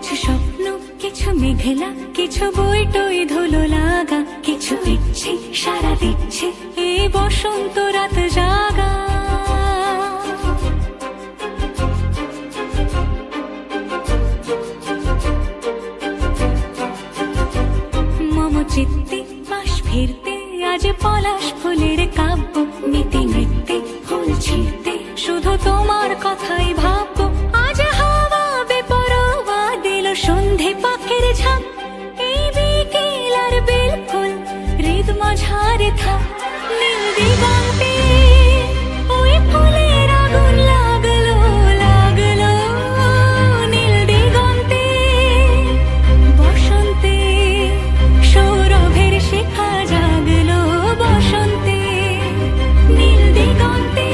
কিছু স্বপ্ন, কিছু মেঘলা, কিছু বই টই ধুলো লাগা, কিছু ইচ্ছে সারা দিচ্ছে এই বসন্ত রাত জাগা। মম চিত্তে পাশ ফিরতে আজ পলাশ ফুলের কাব্য, নীতি নৃত্যে ফুল ছিঁড়তে শুধু তোমার কথাই ভাববো। আজ হাওয়া বেপরোয়া দিল সন্ধে পাখির ঝাঁক, এই বিকেল আর বিলকুল হৃদ মাঝারে থাক। নীল দিগন্তে ওই ফুলের আগুন লাগলো লাগলো, নীল দিগন্তে বসন্তে সৌরভের শিখা জাগলো, বসন্তে নীল দিগন্তে।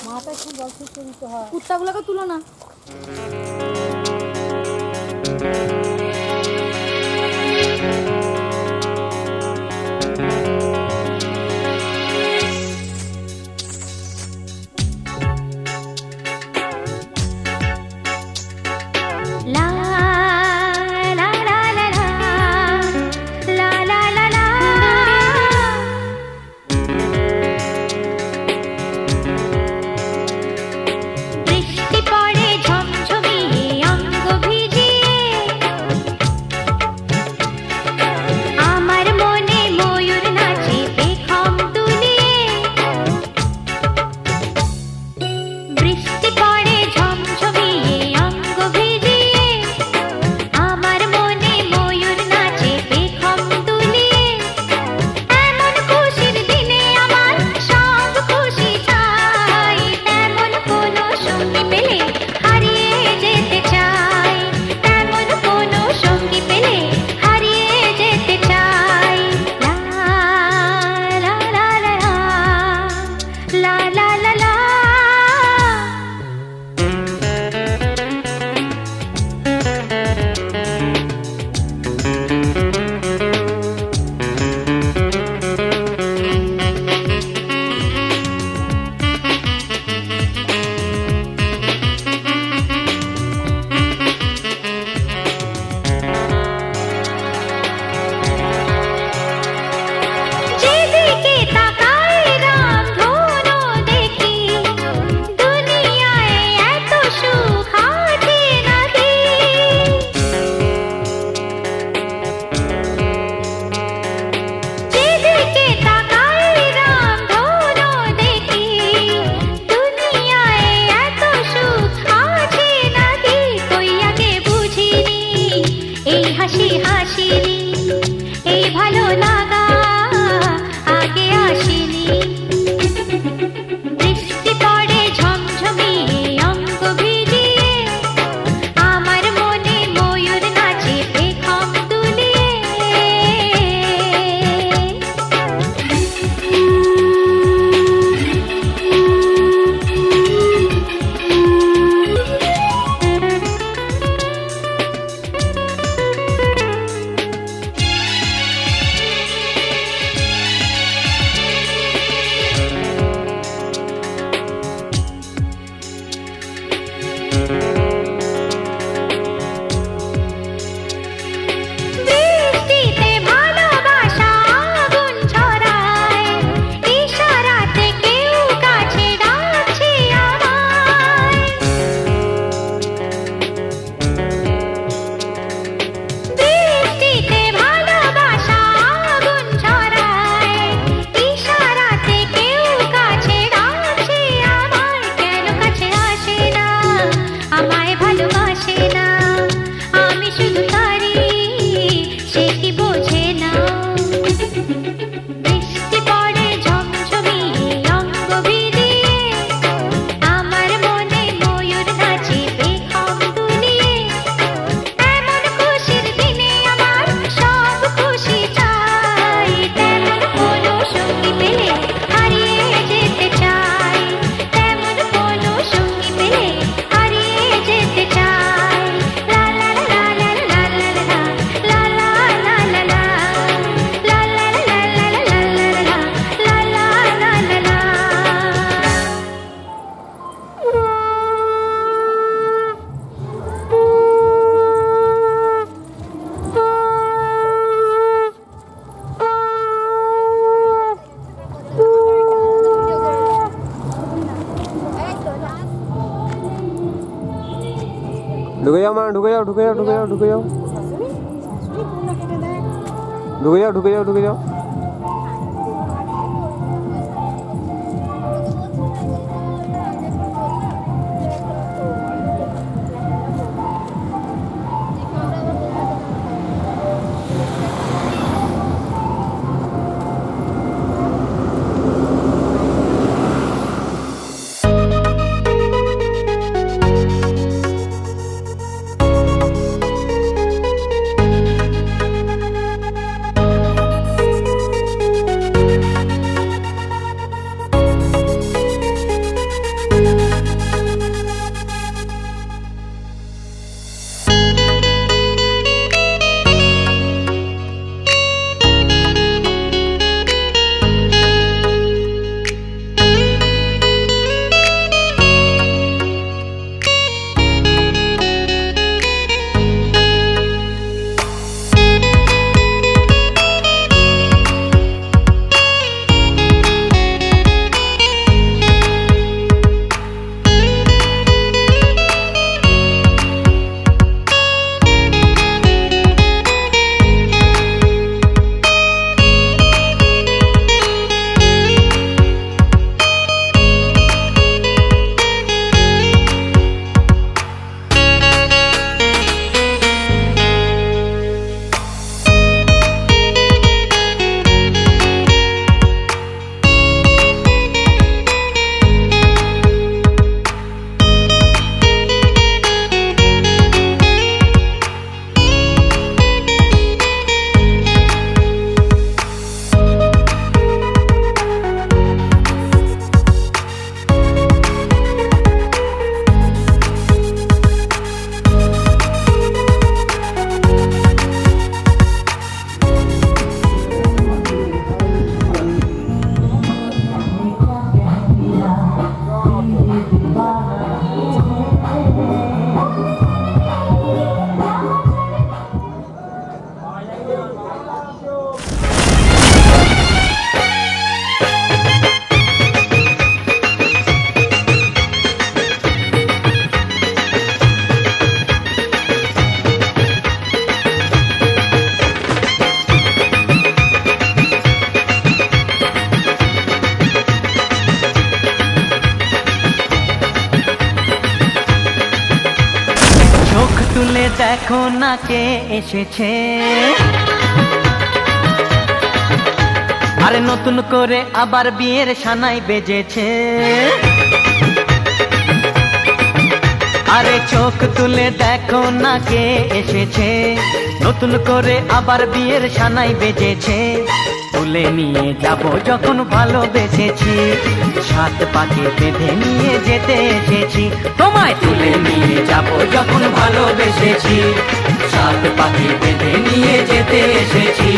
মাথায় একটু জল ছিটিয়ে দিতে হয়। কুত্তাগুলোকে তুলো না। ঢুকে যাও মা, ঢুকে যাও, ঢুকে যাও, ঢুকে যাও, ঢুকে যাও, ঢুকে যাও, ঢুকে যাও, ঢুকে যাও। দেখো না কে এসেছে, আরে নতুন করে আবার বিয়ের সানাই বেজেছে। আরে চোখ তুলে দেখো না কে এসেছে, নতুন করে আবার বিয়ের সানাই বেজেছে। তুলে নিয়ে যাব যখন ভালোবেসেছি, সাত পাকে বেঁধে নিয়ে যেতে এসেছি। তোমায় তুলে নিয়ে যাব যখন ভালোবেসেছি, সাত পাকে বেঁধে নিয়ে যেতে এসেছি।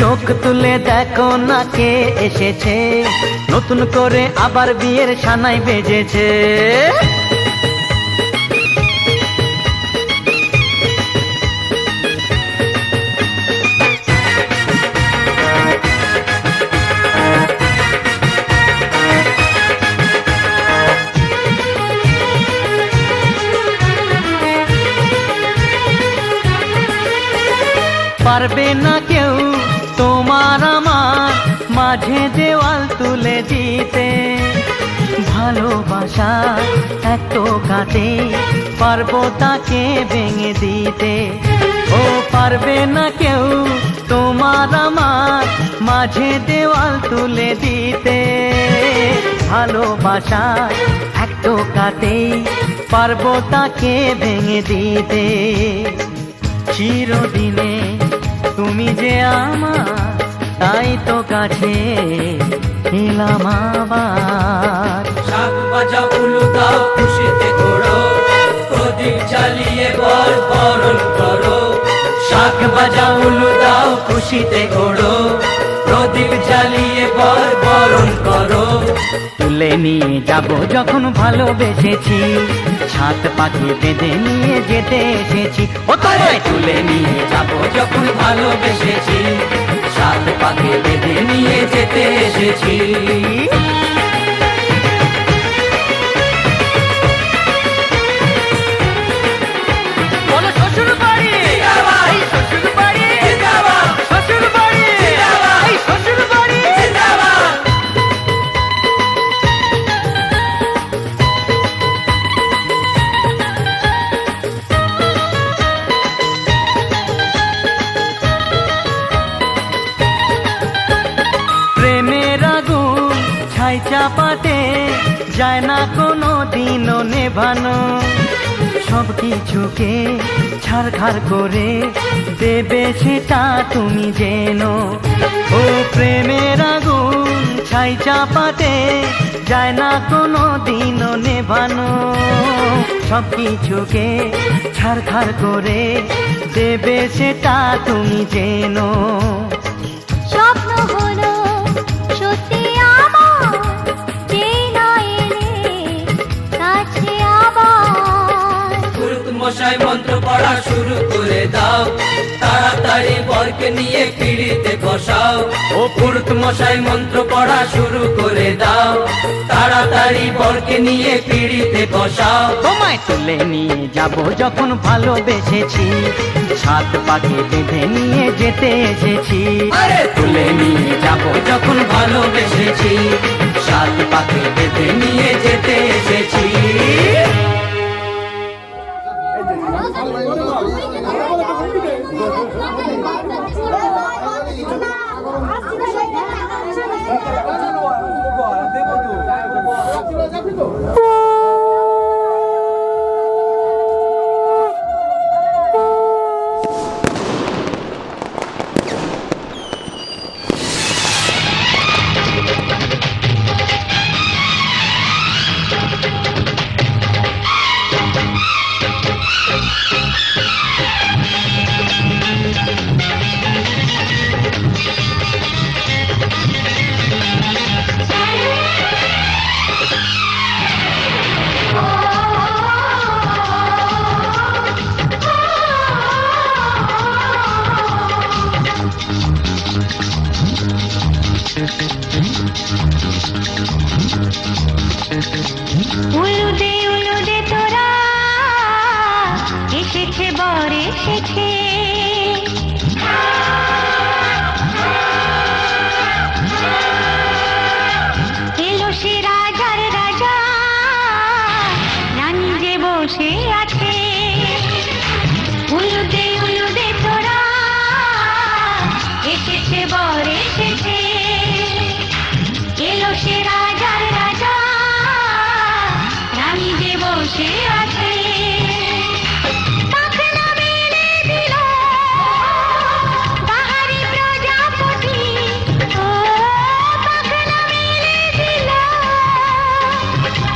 চোখ তুলে দেখো না কে এসেছে, নতুন করে আবার বিয়ের সানাই বেজেছে। পারবে না কেউ তোমার আমার মাঝে দেওয়াল তুলে দিতে, ভালোবাসা এত কাটে পারবো তাকে ভেঙে দিতে। ও পারবে না কেউ তোমার আমার মাঝে দেওয়াল তুলে দিতে, ভালোবাসা এত কাটে পারবো তাকে ভেঙে দিতে। চিরদিনে তুমি যে আমার, তাই তো কাছে এলাম আবার। শাক বাজা উলু দাও খুশিতে করো, প্রদীপ জ্বালিয়ে বরণ করো। শাক বাজা উলু দাও খুশিতে ঘোড়ো, প্রদীপ জ্বালিয়ে বরণ করো। তুলে নিয়ে যাব যখন ভালোবেসেছি, সাত পাখি বেঁধে নিয়ে যেতে এসেছি। ও তোমায় তুলে নিয়ে যাব যখন ভালোবেসেছি, সাত পাখি বেঁধে নিয়ে যেতে এসেছি। বলো শ্বশুর বাড়ি, এই শ্বশুর বাড়ি, শ্বশুর বাড়ি, এই শ্বশুর বাড়ি। প্রেমের আগুন ছাই চাপাতে যায় না কোনো দিনও নেভানো, সব কিছুকে ছাড়খাড় করে দেবে সেটা তুমি জেনো। ও প্রেমের আগুন ছাই চাপাতে যায় না কোনো দিনও নেভানো, সব কিছুকে ছাড়খাড় করে দেবে সেটা তুমি জেনো। স্বপ্ন হলো সত্যি আমার, যে না এলে কাছে আবার। পুরুত মশাই মন্ত্র পড়া শুরু করে দাও, তাড়াতাড়ি বরকে নিয়ে পিড়িতে বসাও। ও পুরুত মশাই মন্ত্র পড়া শুরু করে দাও, তাড়াতাড়ি বরকে নিয়ে পিড়িতে বসাও। তোমায় তুলে নিয়ে যাব যখন ভালোবেসেছি, সাত পাখি বেঁধে নিয়ে যেতে এসেছি। আরে তুলে নিয়ে যাব যখন ভালোবেসেছি, সাত পাকে বেঁধে নিয়ে যেতে এসেছি। উলুদে তোরা এসেছে, বর এসেছে। এলো সে রাজার রাজা, রানী যে বসে আছে।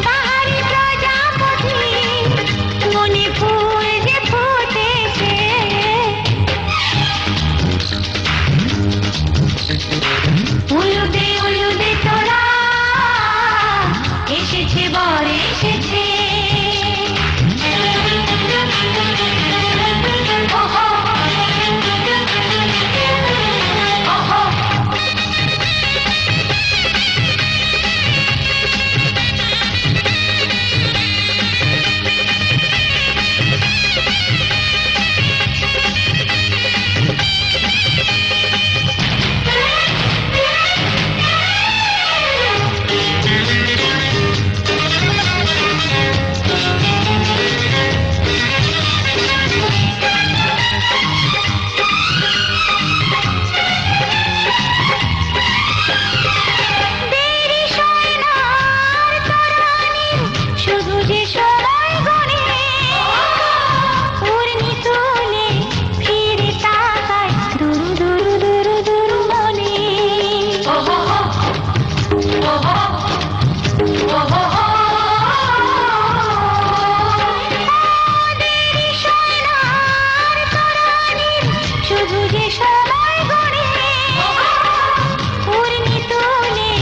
বাহারি প্রজাপতি মনে ফুল যে ফুটেছে উলুদে উলুদে তোরা এসেছে বর এসেছে ওহো ওহো দেরি সয় না আর তরানির শুধু যে সময় গুনে উড়নি তুলে ফিরে তাকায় দুরু দুরু দুরু দুরু মনে দেরি সয় না আর তরানির শুধু যে সময় গুনে উড়নি তুলে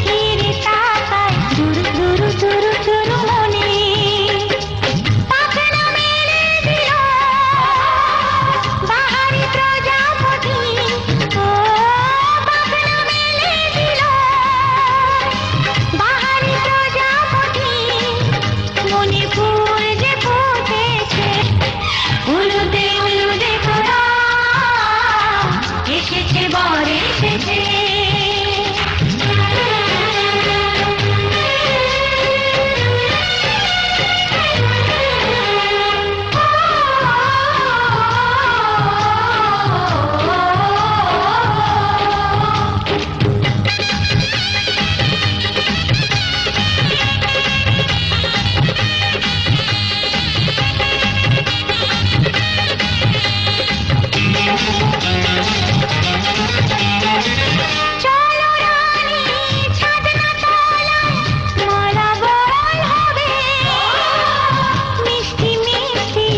ফিরে তাকায় দুরু দুরু দুরু দুরু মনে পাখনা মেলে দিল বাহারি প্রজাপতি ও পাখনা মেলে দিল বাহারি প্রজাপতি মনে ফুল যে ফুটেছে উলুদে উলুদে তোরা এসেছে বর এসেছে চলো রানী ছাদনা তলায় মালা বরণ হবে মিষ্টি মিষ্টি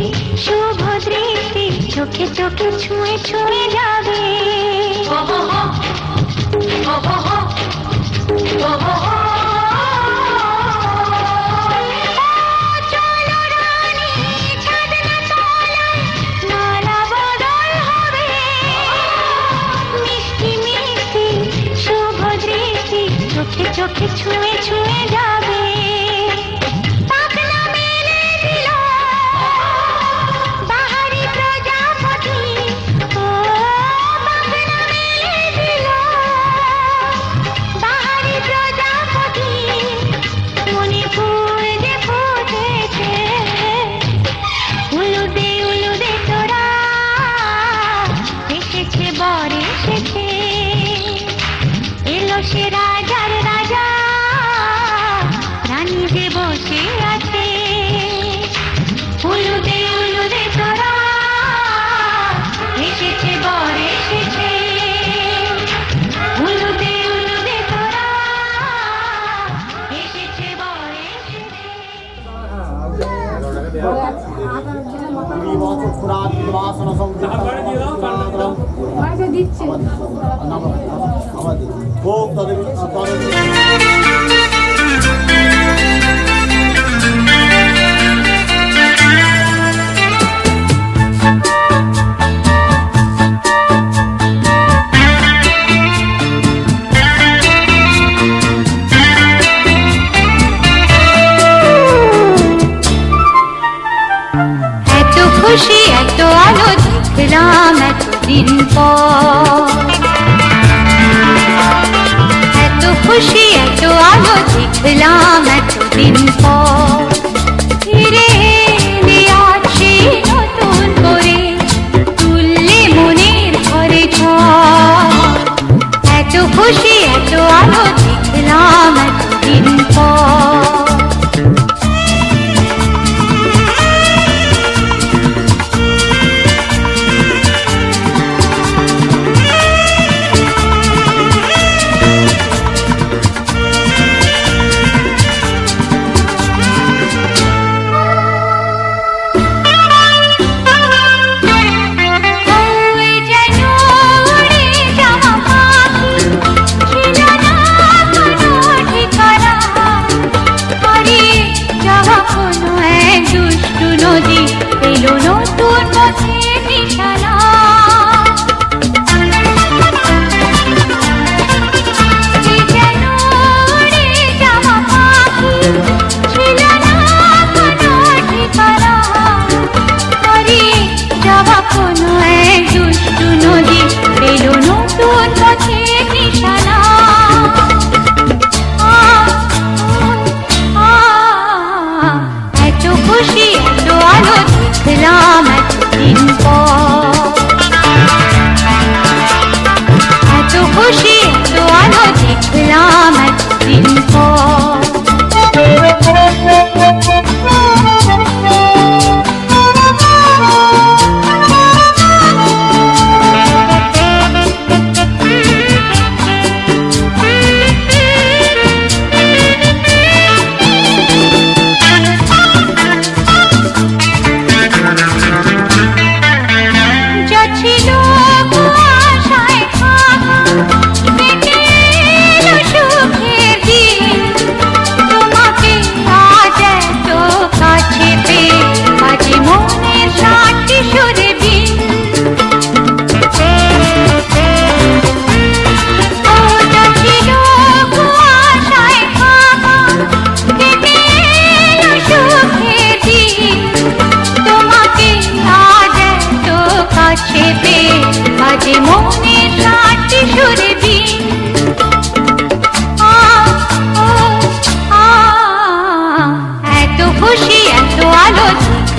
শুভ দৃষ্টি চোখে চোখে ছুঁয়ে ছুঁয়ে যাবে চলো রানী ছাদনা তলায় মালা বদল হবে মিষ্টি মিষ্টি শুভ দৃষ্টি চোখে চোখে ছুঁয়ে ছুঁয়ে যাবে পাখনা মেলে দিল বাহারি প্রজাপতি ও পাখনা মেলে দিল বাহারি প্রজাপতি মনে ফুল যে ফুটেছে উলুদে উলুদে তোরা এসেছে বর এসেছে এলো সে রাজার রাজা রানী যে বসে আছে উলুদে উলুদে তোরা এসেছে বর এসেছে উলুদে উলুদে তোরা এসেছে বর এসেছে দিচ্ছে এত খুশি এত আলো দেখলাম এতদিন পর এত খুশি এত আলো দেখলাম এতদিন পর ফিরে এলে আছে নতুন করে তুললে মনের ঘরে ঝড় এত খুশি এত আলো দেখলাম এতদিন পর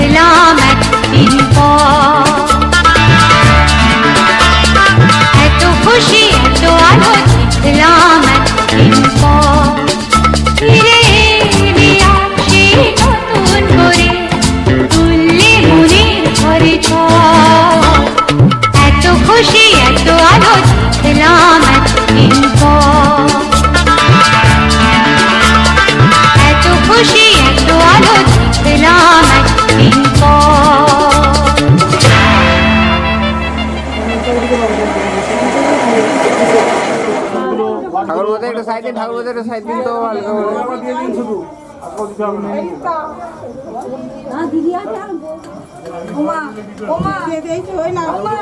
দেখলাম একদিন পর। এত খুশি এত আলো দেখলাম একদিন পর। ফিরে এলি আসি নতুন করে, তুললে মনের ঘরে ঝড়। এত খুশি এত আলো দেখলাম একদিন পর। এত খুশি এত আলো দেখলাম একদিন পর। ঠাকুর মতো একটু সাইড দিন, ঠাকুর মতো একটু সাইড দিন তো হালকা করে। দিদি আছে ওমা ওমা দেখি ওই না ওমা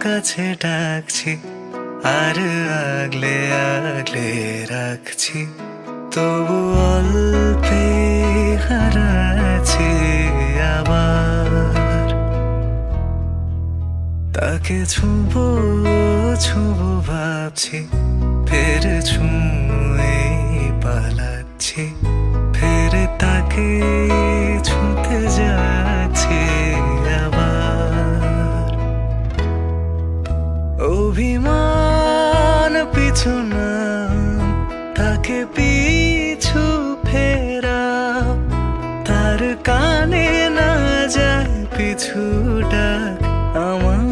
কাছে ডাকছি আর আগলে আগলে রাখছি, তবু অল্পে হারাচ্ছি আবার। তাকে ছুঁবো ছুঁবো ভাবছি, ফের ছুঁয়ে পালাচ্ছি, ফের তাকে ছুঁতে যাচ্ছি আবার। অভিমান পিছু না, তাকে পিছু ফেরা, তার কানে না যায় পিছু ডাক আমার।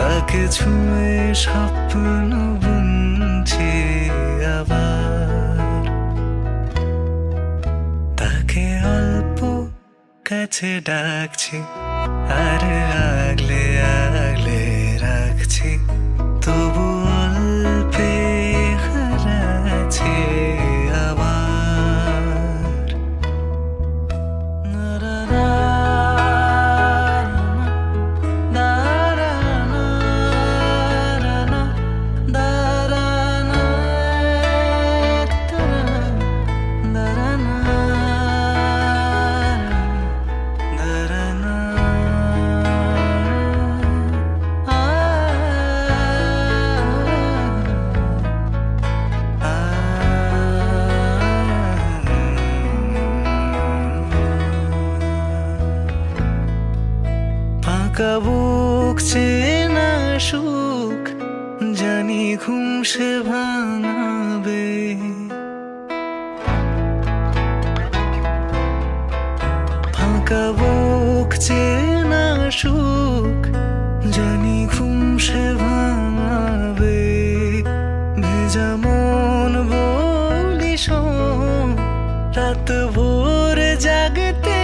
তাকে ছুঁয়ে স্বপ্ন বুনছি আবার। তাকে অল্প কাছে ডাকছি আর আগলে আগলে রাখছি, তবু অল্পে হারাচ্ছি আবার। ফাঁকা বুক চেনা সুখ জানি ঘুম সে ভাঙাবে, ফাঁকা বুক চেনা সুখ জানি ঘুম সে ভাঙাবে। ভেজা মন বলি শোন, রাত ভোর জাগতে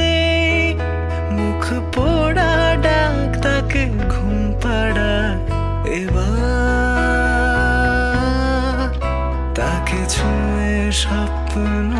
নেই, মুখ পোড়া ডাক তাকে ঘুম পাড়া এবার। তাকে ছুঁয়ে স্বপ্ন